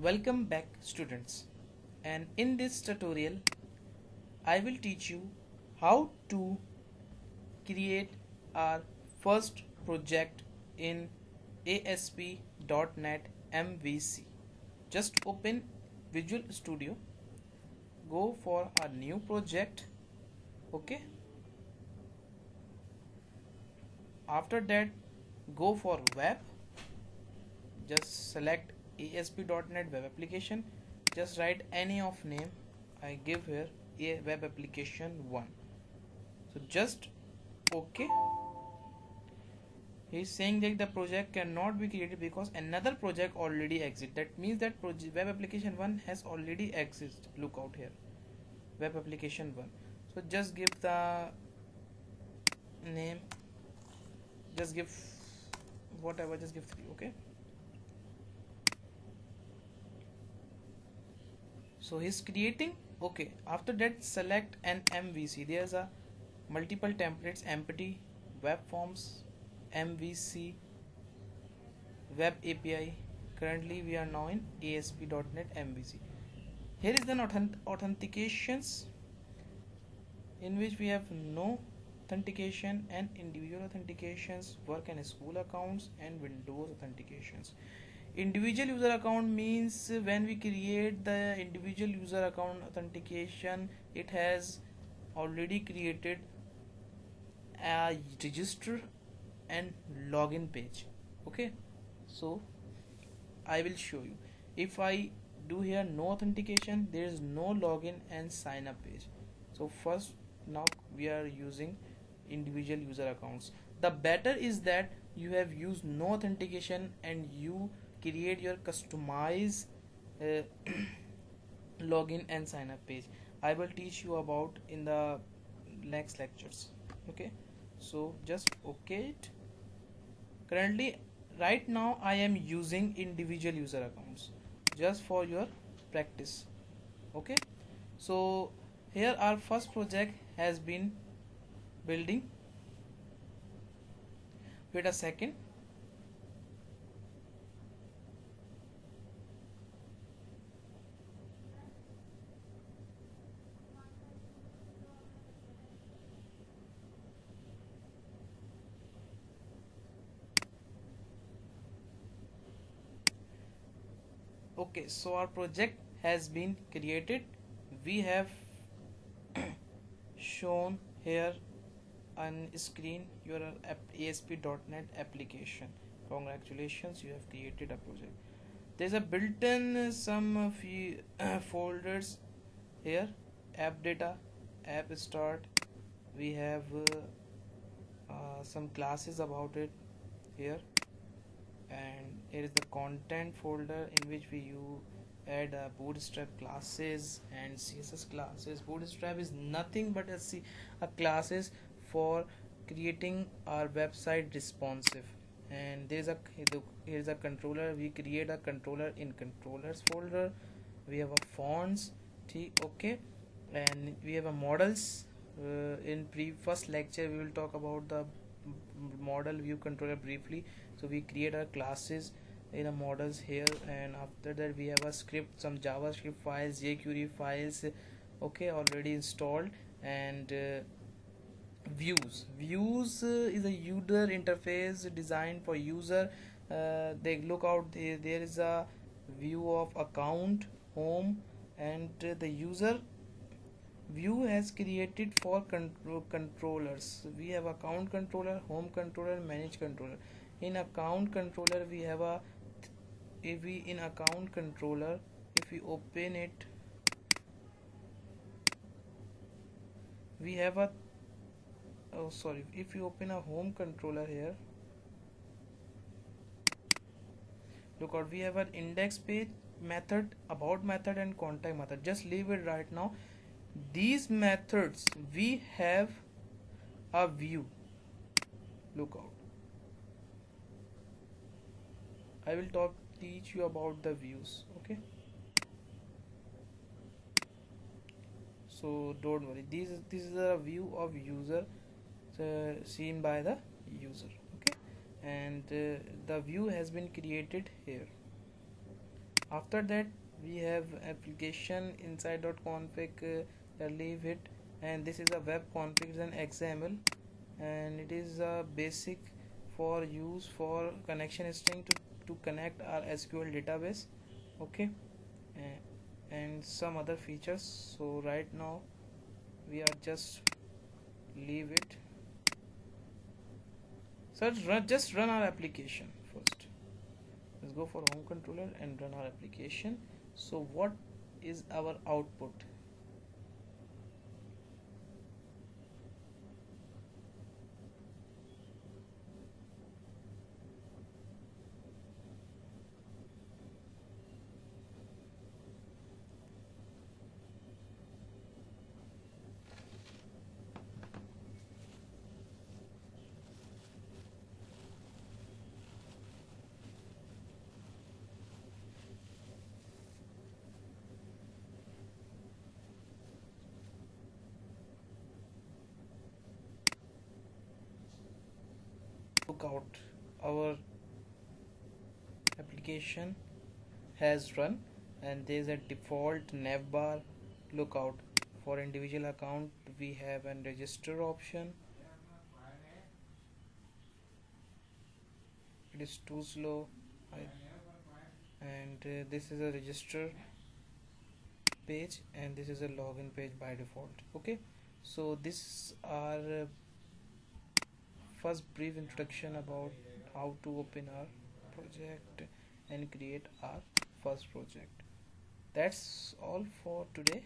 Welcome back students, and in this tutorial I will teach you how to create our first project in ASP.NET MVC. Just open Visual Studio, go for a new project. Okay, after that go for web, just select ASP.NET web application, just write any of name. I give here a web application 1. So just okay. He's saying that the project cannot be created because another project already exists. That means that web application 1 has already existed. Look out here, web application 1. So just give the name, just give whatever, just give 3. Okay, so he's creating. Okay, after that select an MVC. There's a multiple templates: empty, web forms, MVC, web API. Currently we are now in ASP.NET MVC. Here is the authentications, in which we have no authentication and individual authentications, work and school accounts, and Windows authentications. Individual user account means when we create the individual user account authentication, it has already created a register and login page. Okay, so I will show you. If I do here no authentication, there is no login and sign up page. So first, now we are using individual user accounts. The better is that you have used no authentication and you create your customized login and sign up page. I will teach you about in the next lectures. Okay, so just okay it. Currently right now I am using individual user accounts just for your practice. Okay, so here our first project has been building. Wait a second. Okay, so our project has been created. We have shown here on screen your ASP.NET application. Congratulations, you have created a project. There's a built-in some few folders here: app data, app start. We have some classes about it here, and here is the content folder in which you add bootstrap classes and CSS classes. Bootstrap is nothing but a classes for creating our website responsive. And here's a controller. We create a controller in controllers folder. We have a fonts. Okay, and we have a models. In first lecture we will talk about the model view controller briefly. So we create our classes in a models here, and after that we have a script, some JavaScript files, jQuery files, okay, already installed. And views is a user interface designed for user. They look out there is a view of account, home, and the user view has created for controllers. We have account controller, home controller, manage controller. In account controller we have a, if we in account controller, if we open it, we have a, oh sorry, if you open a home controller here, look out, we have an index page, method, about method, and contact method. Just leave it right now. These methods we have a view. Look out, I will teach you about the views. Okay, so don't worry, this is a view of user seen by the user. Okay, and the view has been created here. After that we have application inside.config, leave it. And this is a web config, it's an XML, and it is a basic for use for connection string to connect our SQL database. Okay. And some other features. So right now we are just leave it. So just run our application first. Let's go for home controller and run our application. So what is our output? Look out, our application has run, and there is a default navbar. Lookout, for individual account we have an register option. It is too slow. And this is a register page, and this is a login page by default. Okay, so this are first brief introduction about how to open our project and create our first project. That's all for today.